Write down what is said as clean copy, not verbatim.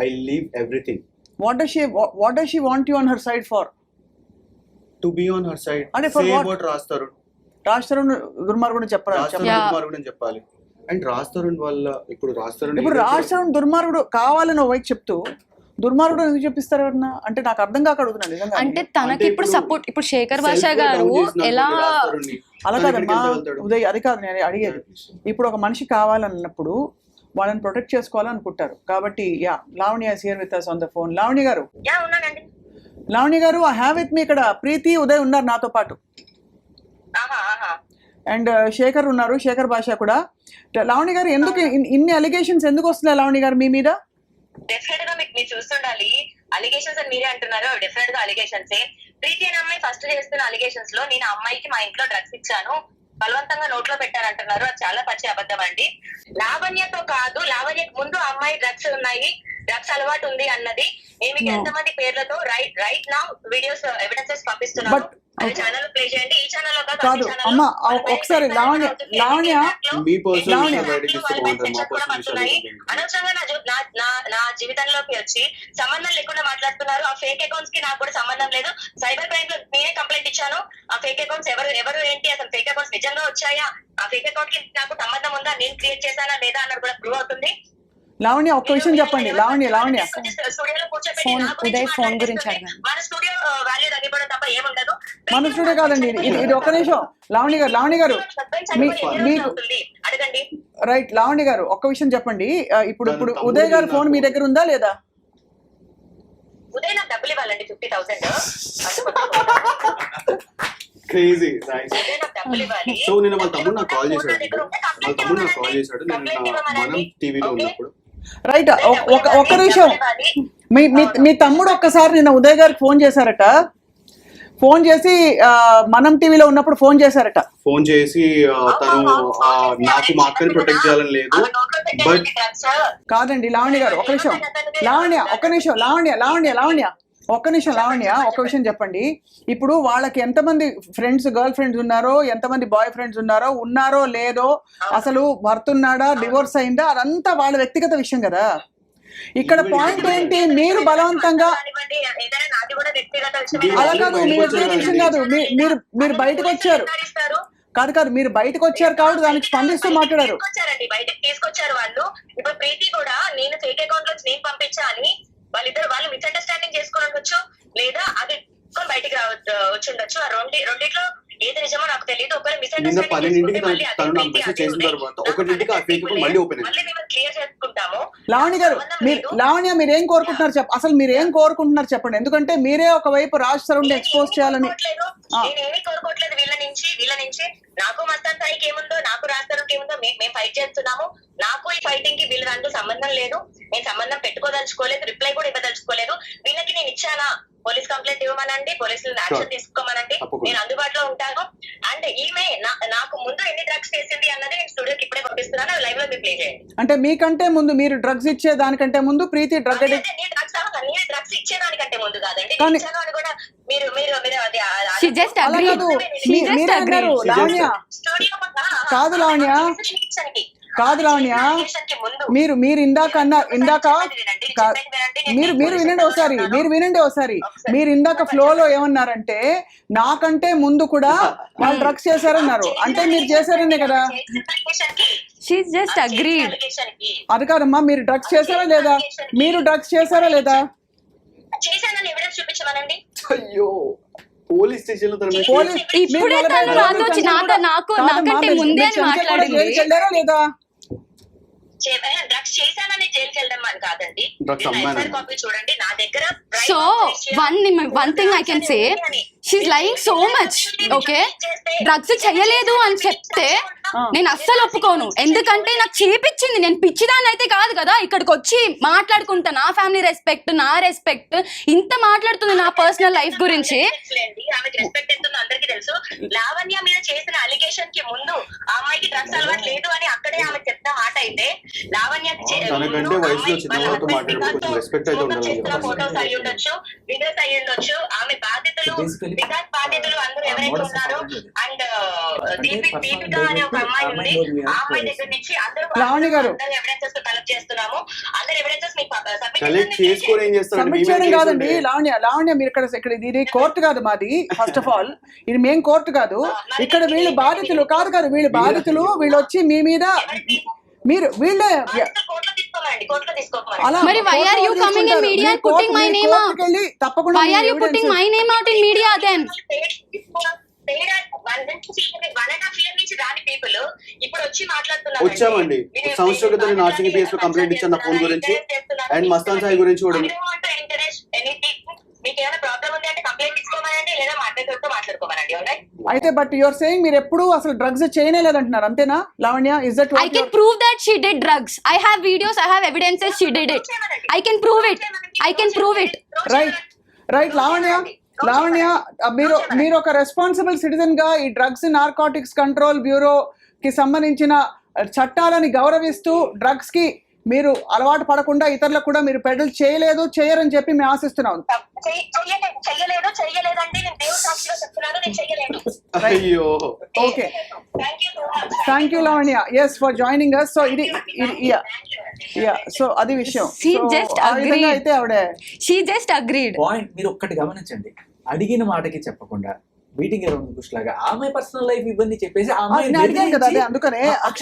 I leave everything What does she want you on her side for? to be on her side. And for Say what? what Raj Tarun. Raj Tarun దుర్మార్గుడు చెప్పరా? రాజ్ తరుణ్ దుర్మార్గుడు అని చెప్పాలి. And Raj Tarun వల్ల ఇప్పుడు రాజ్ తరుణ్ దుర్మార్గుడు కావాలని వైపు చెప్తూ దుర్మార్గుడు ఎందుకు చెప్పిస్తారు ఎవరన్నా? అంటే నాకు అర్థం కాక అడుగుతున్నాను నిజంగా. అంటే తనకి ఇప్పుడు సపోర్ట్, ఇప్పుడు శేఖర్ భాష గారు ఎలా అలా కాదమ్మా ఉదయ్, అది కాదు నేను అడిగేది. ఇప్పుడు ఒక మనిషి కావాలన్నప్పుడు వాళ్ళని ప్రొటెక్ట్ చేసుకోవాలనుకుంటారు కాబట్టి. Yeah, Lavanya is here with us on the phone. Lavanya గారు, ఐ హ్యావ్ విత్ మీ ఇక్కడ ప్రీతి, ఉదయ్ ఉన్నారు నాతో పాటు. అండ్ శేఖర్ ఉన్నారు, శేఖర్ భాష కూడా. లావణ్య గారు, ఎందుకు ఇన్ని అలిగేషన్స్ ఎందుకు వస్తున్నాయి లావణ్య గారు మీ మీద? డెఫినెట్ గా మీరు చూస్తుండాలి. అలిగేషన్స్ అని మీరే అంటున్నారు, డెఫినెట్ గా అలిగేషన్స్. ప్రీతి అనే అమ్మాయి ఫస్ట్ చేస్తున్న అలిగేషన్స్ లో నేను అమ్మాయికి మా ఇంట్లో డ్రగ్స్ ఇచ్చాను, బలవంతంగా నోట్లో పెట్టారంటున్నారు. అది చాలా పచ్చి అబద్ధం అండి. లావణ్యతో కాదు, లావణ్యకు ముందు అమ్మాయి డ్రగ్స్ ఉన్నాయి, డ్రగ్స్ అలవాటు ఉంది అన్నది నేను మీకు ఎంతమంది పేర్లతో రైట్ నౌ వీడియోస్ ఎవిడెన్సెస్ పంపిస్తున్నాను. అది ఛానల్ ప్లే చేయండి. ఈ ఛానల్ లో కాదు అమ్మా, ఒకసారి లావణ్య అనవసరంగా నా జీవితంలోకి వచ్చి సంబంధం లేకుండా మాట్లాడుతున్నారు. ఆ ఫేక్ అకౌంట్స్ కి నాకు కూడా సంబంధం లేదు. సైబర్ క్రైమ్ లో నేనే కంప్లైంట్ ఇచ్చాను. ఆ ఫేక్ అకౌంట్స్ ఎవరు ఏంటి, అసలు ఫేక్ అకౌంట్స్ నిజంగా వచ్చాయా, ఆ ఫేక్ అకౌంట్ కి నాకు సంబంధం ఉందా, నేను క్రియేట్ చేశానా లేదా అన్నది కూడా ప్రూవ్ అవుతుంది. లావణ్య ఒక్క విషయం చెప్పండి. లావణ్య ఉదయ్ ఫోన్ గురించి మన స్టూడియో వాల్యూ తగ్గిపోవడం తప్ప ఏముండదు. మన స్టూడియో కాదండి ఇది. ఒక్క నిమిషం లావణ్య గారు మీకు అడగండి. రైట్, లావణ్య గారు ఒక్క విషయం చెప్పండి. ఇప్పుడు ఉదయ్ గారు ఫోన్ మీ దగ్గర ఉందా లేదా? ఉదయ్ నాకు డబ్బులు ఇవ్వాలండి 50,000. క్రేజీ. సో నేను వాళ్ళ తమ్ముడు నాకు కాల్ చేశాడు, నేను మనం టీవీలో ఉన్నప్పుడు. రైట్, ఒక్క నిమిషం. మీ తమ్ముడు ఒక్కసారి నిన్న ఉదయ్ గారికి ఫోన్ చేశారట. ఫోన్ చేసి మనం టీవీలో ఉన్నప్పుడు ఫోన్ చేశారట. ఫోన్ చేసి తను నాకు మా అక్కని ప్రొటెక్ట్ చేయాలని లేదు. బట్ కాదండి లావణ్య గారు, ఒక్క నిమిషం. లావణ్య ఒక్క విషయం చెప్పండి. ఇప్పుడు వాళ్ళకి ఎంతమంది ఫ్రెండ్స్, గర్ల్ ఫ్రెండ్స్ ఉన్నారో, ఎంతమంది బాయ్ ఫ్రెండ్స్ ఉన్నారో లేదో, అసలు భర్త ఉన్నాడా, డివోర్స్ అయిందా, అదంతా వాళ్ళ వ్యక్తిగత విషయం కదా. ఇక్కడ పాయింట్ ఏంటి, మీరు బలవంతంగా అలా కాదు, మీ వ్యక్తిగత విషయం కాదు. మీరు బయటకు వచ్చారు మీరు బయటకు వచ్చారు కాబట్టి దానికి స్పందిస్తూ మాట్లాడారు. బయటకు తీసుకొచ్చారు వాళ్ళు. ఇప్పుడు ప్రీతి కూడా నేను ఫేక్ అకౌంట్ లో నేను పంపించా అని వాళ్ళు మిస్అండర్స్టాండింగ్ చేసుకుని ఉండొచ్చు, లేదా అది బయటికి వచ్చి ఉండొచ్చు. ఆ రెండిట్లో ఏది నిజమో నాకు తెలియదు. ఒకవేళ మిస్అండర్స్టాండింగ్ క్లియర్ చేసుకుంటాము. లావణ్య మీరేం కోరుకుంటున్నారు అసలు మీరేం కోరుకుంటున్నారు చెప్పండి. ఎందుకంటే మీరే ఒకవైపు రాజ్ తరుణ్ ఎక్స్పోజ్ చేయాలని. నేనేమి కోరుకోవట్లేదు వీళ్ళ నుంచి. నాకు మస్తాన్ సాయికి ఏముందో, నాకు రాజ్ తరుణ్కి ఏముందో మేము ఫైట్ చేస్తున్నాము. నాకు ఈ ఫైటింగ్ కి వీళ్ళ దాంట్లో సంబంధం లేదు. నేను సంబంధం పెట్టుకోదలుచుకోలేదు, రిప్లై కూడా ఇవ్వదలుచుకోలేదు. వీళ్ళకి నేను ఇచ్చానా, పోలీస్ కంప్లైంట్ ఇవ్వమనండి, పోలీసులు యాక్షన్ తీసుకోమనండి, నేను అందుబాటులో ఉంటాను. అండ్ ఈమె నాకు ముందు ఎన్ని డ్రగ్స్ చేసింది అన్నది నేను స్టూడియోకి ఇప్పుడే పంపిస్తున్నాను. లైవ్ లో మీరు ప్లే చేయండి. అంటే మీకంటే ముందు, మీరు డ్రగ్స్ ఇచ్చే దానికంటే ముందు ప్రీతి డ్రగ్స్ ఇచ్చేదానికంటే ముందు కాదండి, ఇచ్చాను అని కూడా మీరు కాదు లావణ్య, మీరు ఇందాక మీరు వినండి ఒకసారి. మీరు ఇందాక ఫ్లోలో ఏమన్నారంటే నాకంటే ముందు కూడా వాళ్ళు డ్రగ్స్ చేశారన్నారు. అంటే మీరు చేశారనే కదా. అది కాదమ్మా, మీరు డ్రగ్స్ చేశారా లేదా? అయ్యో, పోలీస్ స్టేషన్ లో లేదా? డ్రగ్స్ చేశానని జైలుకి వెళ్ళడం అని కాదండి. కాపీ చూడండి నా దగ్గర. So one thing I can say, she is lying so much. Okay, drugs చెయ్యలేదు అని చెప్తే నేను అస్సలు ఒప్పుకోను. ఎందుకంటే నాకు చేపించింది, నేను పిచ్చిదాన్ని అయితే కాదు కదా. ఇక్కడికి వచ్చి మాట్లాడుకుంటా, నా ఫ్యామిలీ రెస్పెక్ట్, నా రెస్పెక్ట్, ఇంత మాట్లాడుతుంది నా పర్సనల్ లైఫ్ గురించి. ఆమెకి రెస్పెక్ట్ ఎంత అందరికీ తెలుసు. లావణ్య మీద చేసిన అలిగేషన్ కి ముందు ఆ అమ్మాయికి డ్రగ్స్ అలవాటు లేదు అని అక్కడే ఆమె చెప్తున్న మాట అయితే, లావణ్యకి ఫోటోస్ అయి ఉండొచ్చు, వీడియోస్ అయి ఉండొచ్చు. ఆమె బాధితులు అందరూ ఎవరైతే ఉన్నారో, అండ్ దీపిక అనే ఒక అమ్మాయి ఉంది. అమ్మాయి ఆ అమ్మాయి దగ్గర నుంచి అందరూ లావణ్య గారు. ఎవిడెన్సెస్ కలెక్ట్ చేస్తున్నాము. అందరు ఎవిడెన్సెస్ మీకు కలెక్ట్ చేసుకొని ఏం చేస్తారండి? సబ్మిట్ చేయడం కాదండి లావణ్య మీరు ఇక్కడ ఇది కోర్టు కాదు మాది. ఫస్ట్ ఆఫ్ ఆల్ ఇది మేం కోర్టు కాదు. ఇక్కడ వీళ్ళు బాధితులు కాదు వీళ్ళు బాధితులు. వీళ్ళు వచ్చి మీ మీద మీరు వీళ్ళే కోర్టులో తీసుకోమండి, కోర్టులో తీసుకోమని. అలా మరి why are you coming in media and putting my name out? తప్పకుండా Why are you putting my name out in media then? 1.5 year నుంచి రాని పీపుల్ ఇప్పుడు వచ్చి మాట్లాడుతున్నారు. వచ్చామండి. ఒక సంవత్సరం క్రితం నేను నార్సింగ్ PS లో కంప్లైంట్ ఇచ్చాను నా ఫోన్ గురించి అండ్ మస్తాన్ సాయి గురించి కూడా. మీకు ఏమైనా ప్రాబ్లం ఉంది అంటే కంప్లైంట్ ఇచ్చుకోమనండి, లేదా మాట్లాడుతూ మాట్లాడుకోమనండి. అయితే బట్ యువర్ సేయింగ్ మీరు ఎప్పుడు అసలు డ్రగ్స్ చేయలేదంటున్నారు అంతేనా Lavanya? Is that I can prove that she did drugs. I have videos, I have evidences she did it. I can prove it. I can prove it. Right Lavanya మీరు ఒక responsible citizen గా ఈ drugs narcotics control bureau కి సంబంధించిన చట్టాలని గౌరవిస్తూ drugs కి మీరు అలవాటు పడకుండా ఇతరులకు కూడా మీరు పెడల్ చేయరని చెప్పి మేము ఆశిస్తున్నాం. చెయ్యలేదంటే నేను దేవుడు సాక్షిగా చెప్తున్నాను, నేను చెయ్యలేదు. అయ్యో okay thank you Lavanya. Yes for joining us. So ఇది సో అది విషయం. She So, just ఆ విధంగా agreed. అయితే ఆవిడ She just agreed. పాయింట్ మీరు ఒక్కటి గమనించండి, అడిగిన మాటకి చెప్పకుండా బీటింగ్ అరౌండ్ బుష్ లాగా ఆమె పర్సనల్ లైఫ్ ఇవన్నీ చెప్పేసి ఆ అమ్మాయిని నేను అడిగాను కదా అదే అందుకనే అక్షయ్